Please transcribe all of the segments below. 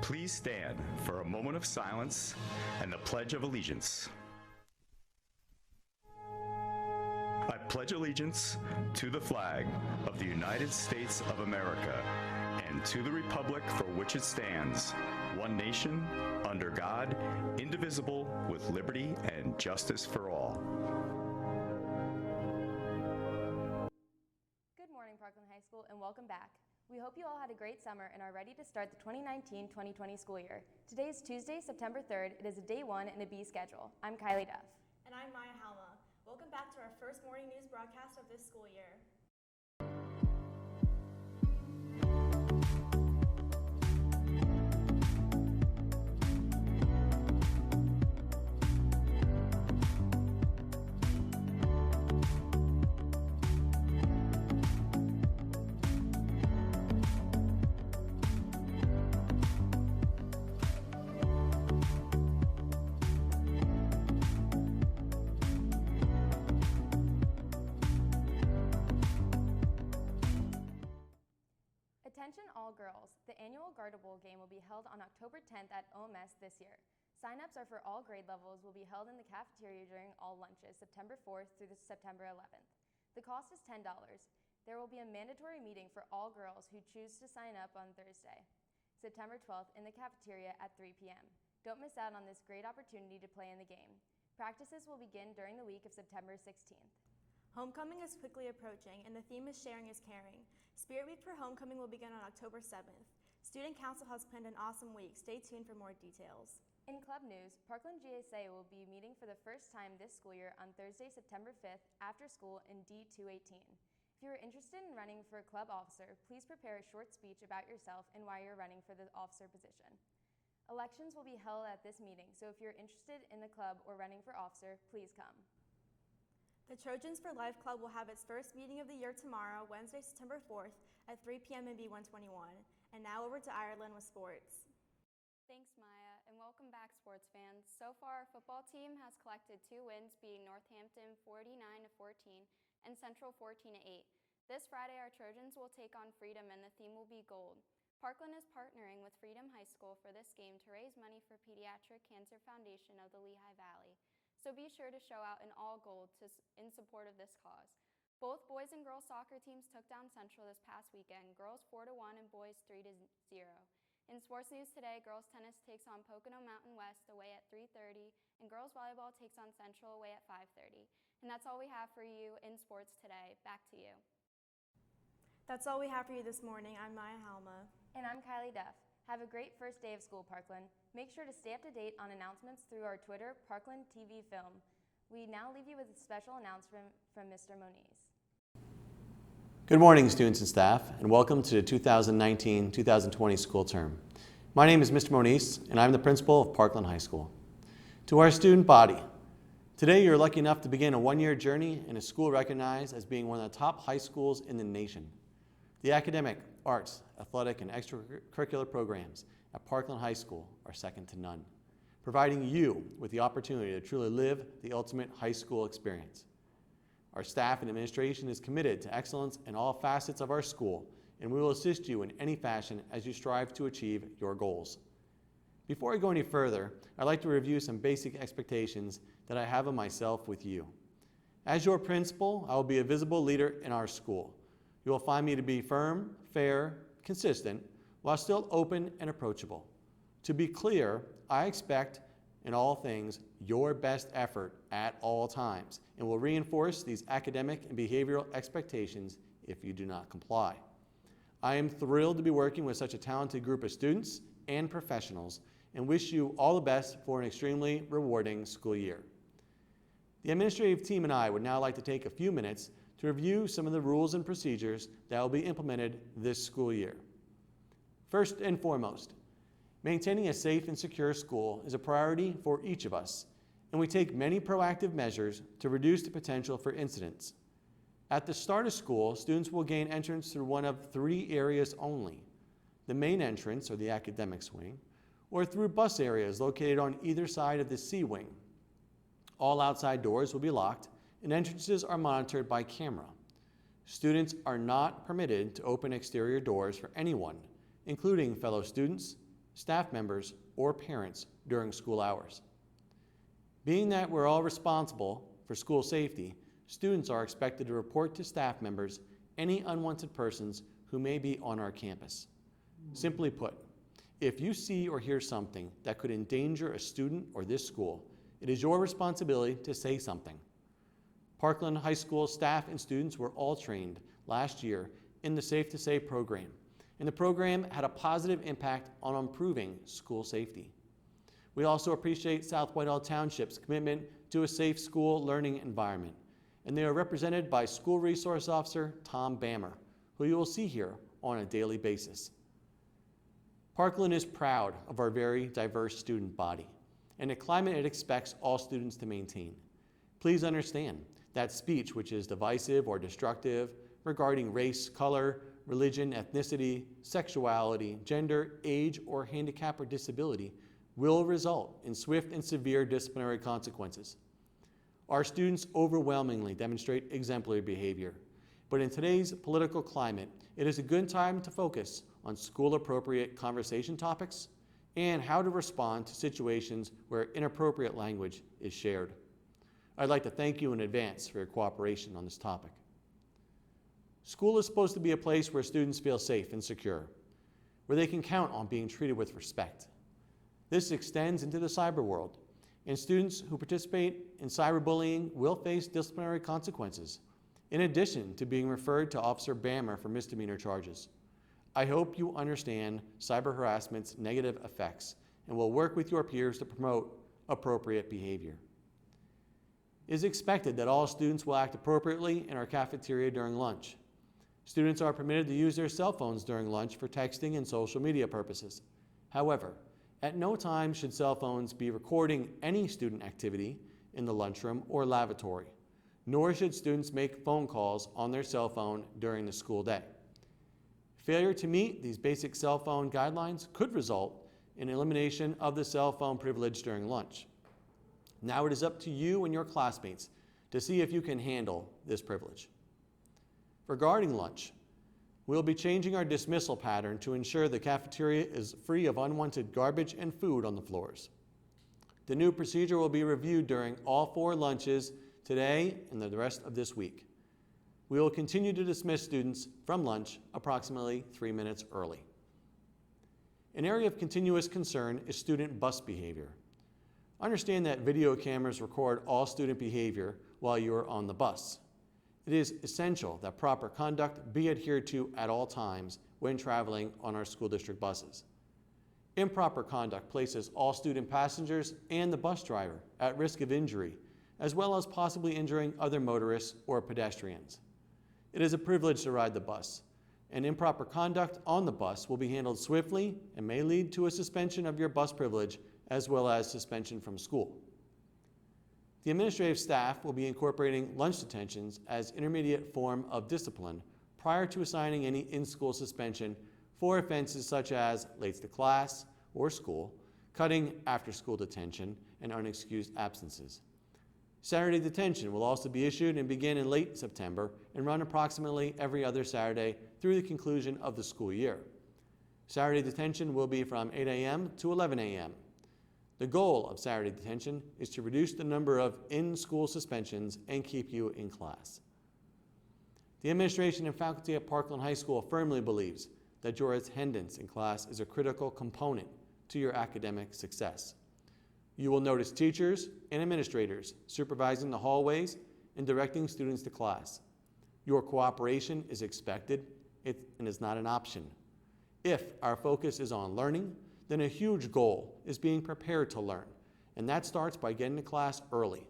Please stand for a moment of silence and the Pledge of Allegiance. I pledge allegiance to the flag of the United States of America and to the republic for which it stands, one nation, under God, indivisible, with liberty and justice for all. Good morning, Parkland High School, and welcome back. We hope you all had a great summer and are ready to start the 2019-2020 school year. Today is Tuesday, September 3rd. It is a day 1 and a B schedule. I'm Kyleigh Duff. And I'm Maya Halma. Welcome back to our first morning news broadcast of this school year. Attention all girls, the annual Garter Bowl game will be held on October 10th at OMS this year. Sign-ups are for all grade levels will be held in the cafeteria during all lunches, September 4th through September 11th. The cost is $10. There will be a mandatory meeting for all girls who choose to sign up on Thursday, September 12th in the cafeteria at 3 p.m. Don't miss out on this great opportunity to play in the game. Practices will begin during the week of September 16th. Homecoming is quickly approaching, and the theme is Sharing is Caring. Spirit Week for Homecoming will begin on October 7th. Student Council has planned an awesome week. Stay tuned for more details. In club news, Parkland GSA will be meeting for the first time this school year on Thursday, September 5th, after school in D218. If you are interested in running for a club officer, please prepare a short speech about yourself and why you're running for the officer position. Elections will be held at this meeting, so if you're interested in the club or running for officer, please come. The Trojans for Life Club will have its first meeting of the year tomorrow, Wednesday, September 4th at 3 p.m. in B121. And now over to Irelynn with sports. Thanks, Maya, and welcome back, sports fans. So far, our football team has collected 2 wins, being Northampton 49-14 and Central 14-8. This Friday, our Trojans will take on Freedom, and the theme will be gold. Parkland is partnering with Freedom High School for this game to raise money for Pediatric Cancer Foundation of the Lehigh Valley. So be sure to show out in all gold in support of this cause. Both boys and girls soccer teams took down Central this past weekend, girls 4-1 and boys 3-0. In sports news today, girls tennis takes on Pocono Mountain West away at 3:30, and girls volleyball takes on Central away at 5:30. And that's all we have for you in sports today. Back to you. That's all we have for you this morning. I'm Maya Halma. And I'm Kyleigh Duff. Have a great first day of school, Parkland. Make sure to stay up to date on announcements through our Twitter, Parkland TV Film. We now leave you with a special announcement from Mr. Moniz. Good morning, students and staff, and welcome to the 2019-2020 school term. My name is Mr. Moniz, and I'm the principal of Parkland High School. To our student body, today you're lucky enough to begin a 1-year journey in a school recognized as being one of the top high schools in the nation. The academic, arts, athletic, and extracurricular programs at Parkland High School are second to none, providing you with the opportunity to truly live the ultimate high school experience. Our staff and administration is committed to excellence in all facets of our school, and we will assist you in any fashion as you strive to achieve your goals. Before I go any further, I'd like to review some basic expectations that I have of myself with you. As your principal, I will be a visible leader in our school. You will find me to be firm, fair, consistent, while still open and approachable. To be clear, I expect in all things your best effort at all times, and will reinforce these academic and behavioral expectations if you do not comply. I am thrilled to be working with such a talented group of students and professionals, and wish you all the best for an extremely rewarding school year. The administrative team and I would now like to take a few minutes to review some of the rules and procedures that will be implemented this school year. First and foremost, maintaining a safe and secure school is a priority for each of us, and we take many proactive measures to reduce the potential for incidents. At the start of school, students will gain entrance through one of 3 areas only: the main entrance, or the academics wing, or through bus areas located on either side of the C wing. All outside doors will be locked, and entrances are monitored by camera. Students are not permitted to open exterior doors for anyone, including fellow students, staff members, or parents during school hours. Being that we're all responsible for school safety, students are expected to report to staff members any unwanted persons who may be on our campus. Simply put, if you see or hear something that could endanger a student or this school, it is your responsibility to say something. Parkland High School staff and students were all trained last year in the Safe to Say program, and the program had a positive impact on improving school safety. We also appreciate South Whitehall Township's commitment to a safe school learning environment, and they are represented by School Resource Officer Tom Bammer, who you will see here on a daily basis. Parkland is proud of our very diverse student body and the climate it expects all students to maintain. Please understand that speech which is divisive or destructive regarding race, color, religion, ethnicity, sexuality, gender, age, or handicap or disability will result in swift and severe disciplinary consequences. Our students overwhelmingly demonstrate exemplary behavior, but in today's political climate, it is a good time to focus on school-appropriate conversation topics and how to respond to situations where inappropriate language is shared. I'd like to thank you in advance for your cooperation on this topic. School is supposed to be a place where students feel safe and secure, where they can count on being treated with respect. This extends into the cyber world, and students who participate in cyberbullying will face disciplinary consequences, in addition to being referred to Officer Bammer for misdemeanor charges. I hope you understand cyber harassment's negative effects and will work with your peers to promote appropriate behavior. It is expected that all students will act appropriately in our cafeteria during lunch. Students are permitted to use their cell phones during lunch for texting and social media purposes. However, at no time should cell phones be recording any student activity in the lunchroom or lavatory, nor should students make phone calls on their cell phone during the school day. Failure to meet these basic cell phone guidelines could result in elimination of the cell phone privilege during lunch. Now it is up to you and your classmates to see if you can handle this privilege. Regarding lunch, we'll be changing our dismissal pattern to ensure the cafeteria is free of unwanted garbage and food on the floors. The new procedure will be reviewed during all 4 lunches today and the rest of this week. We will continue to dismiss students from lunch approximately 3 minutes early. An area of continuous concern is student bus behavior. Understand that video cameras record all student behavior while you are on the bus. It is essential that proper conduct be adhered to at all times when traveling on our school district buses. Improper conduct places all student passengers and the bus driver at risk of injury, as well as possibly injuring other motorists or pedestrians. It is a privilege to ride the bus, and improper conduct on the bus will be handled swiftly and may lead to a suspension of your bus privilege as well as suspension from school. The administrative staff will be incorporating lunch detentions as intermediate form of discipline prior to assigning any in-school suspension for offenses such as late to class or school, cutting after-school detention, and unexcused absences. Saturday detention will also be issued and begin in late September and run approximately every other Saturday through the conclusion of the school year. Saturday detention will be from 8 a.m. to 11 a.m. The goal of Saturday detention is to reduce the number of in-school suspensions and keep you in class. The administration and faculty at Parkland High School firmly believes that your attendance in class is a critical component to your academic success. You will notice teachers and administrators supervising the hallways and directing students to class. Your cooperation is expected and is not an option. If our focus is on learning, then a huge goal is being prepared to learn, and that starts by getting to class early.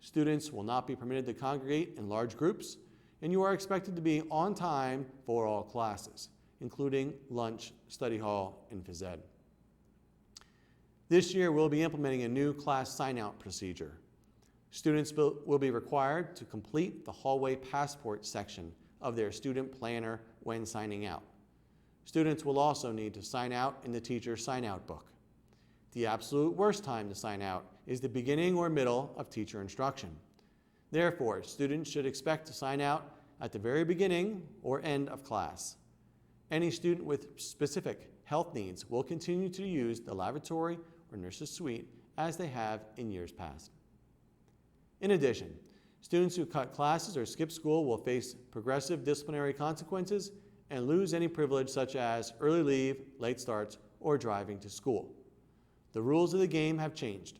Students will not be permitted to congregate in large groups, and you are expected to be on time for all classes, including lunch, study hall, and phys ed. This year, we'll be implementing a new class sign-out procedure. Students will be required to complete the hallway passport section of their student planner when signing out. Students will also need to sign out in the teacher's sign-out book. The absolute worst time to sign out is the beginning or middle of teacher instruction. Therefore, students should expect to sign out at the very beginning or end of class. Any student with specific health needs will continue to use the lavatory or nurse's suite as they have in years past. In addition, students who cut classes or skip school will face progressive disciplinary consequences and lose any privilege such as early leave, late starts, or driving to school. The rules of the game have changed.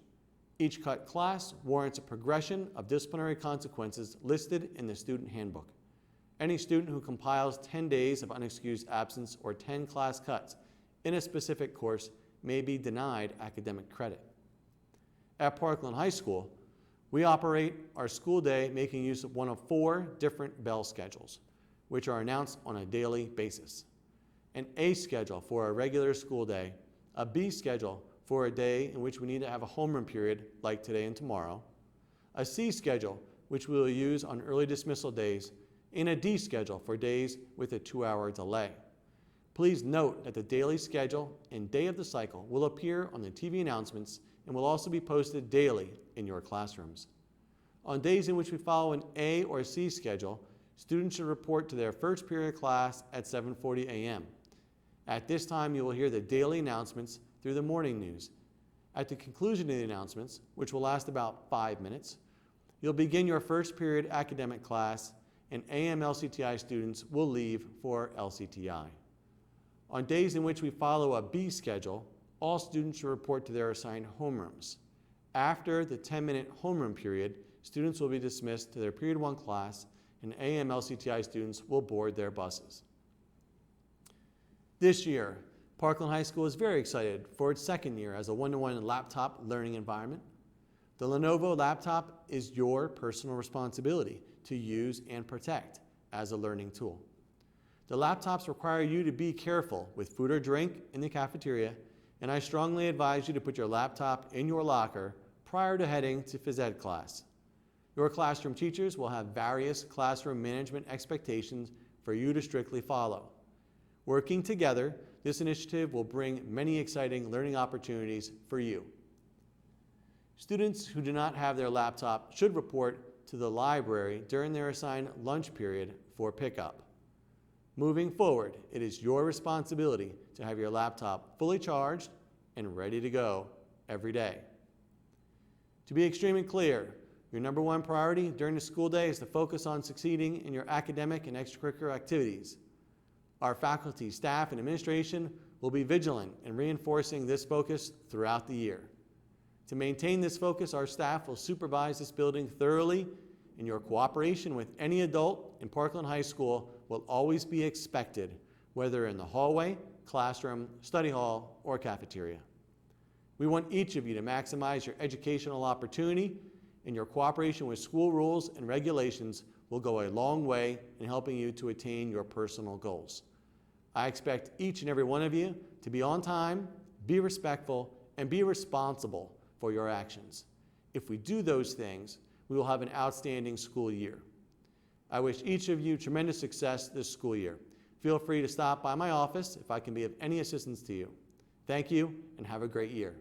Each cut class warrants a progression of disciplinary consequences listed in the student handbook. Any student who compiles 10 days of unexcused absence or 10 class cuts in a specific course may be denied academic credit. At Parkland High School, we operate our school day making use of one of 4 different bell schedules, which are announced on a daily basis. An A schedule for a regular school day, a B schedule for a day in which we need to have a homeroom period like today and tomorrow, a C schedule which we will use on early dismissal days, and a D schedule for days with a 2-hour delay. Please note that the daily schedule and day of the cycle will appear on the TV announcements and will also be posted daily in your classrooms. On days in which we follow an A or C schedule, students should report to their first period class at 7:40 a.m. At this time, you will hear the daily announcements through the morning news. At the conclusion of the announcements, which will last about 5 minutes, you'll begin your first period academic class, and AM LCTI students will leave for LCTI. On days in which we follow a B schedule, all students should report to their assigned homerooms. After the 10-minute homeroom period, students will be dismissed to their Period 1 class, and AM LCTI students will board their buses. This year, Parkland High School is very excited for its second year as a one-to-one laptop learning environment. The Lenovo laptop is your personal responsibility to use and protect as a learning tool. The laptops require you to be careful with food or drink in the cafeteria, and I strongly advise you to put your laptop in your locker prior to heading to phys ed class. Your classroom teachers will have various classroom management expectations for you to strictly follow. Working together, this initiative will bring many exciting learning opportunities for you. Students who do not have their laptop should report to the library during their assigned lunch period for pickup. Moving forward, it is your responsibility to have your laptop fully charged and ready to go every day. To be extremely clear, your number one priority during the school day is to focus on succeeding in your academic and extracurricular activities. Our faculty, staff, and administration will be vigilant in reinforcing this focus throughout the year. To maintain this focus, our staff will supervise this building thoroughly, and your cooperation with any adult in Parkland High School will always be expected, whether in the hallway, classroom, study hall, or cafeteria. We want each of you to maximize your educational opportunity, and your cooperation with school rules and regulations will go a long way in helping you to attain your personal goals. I expect each and every one of you to be on time, be respectful, and be responsible for your actions. If we do those things, we will have an outstanding school year. I wish each of you tremendous success this school year. Feel free to stop by my office if I can be of any assistance to you. Thank you, and have a great year.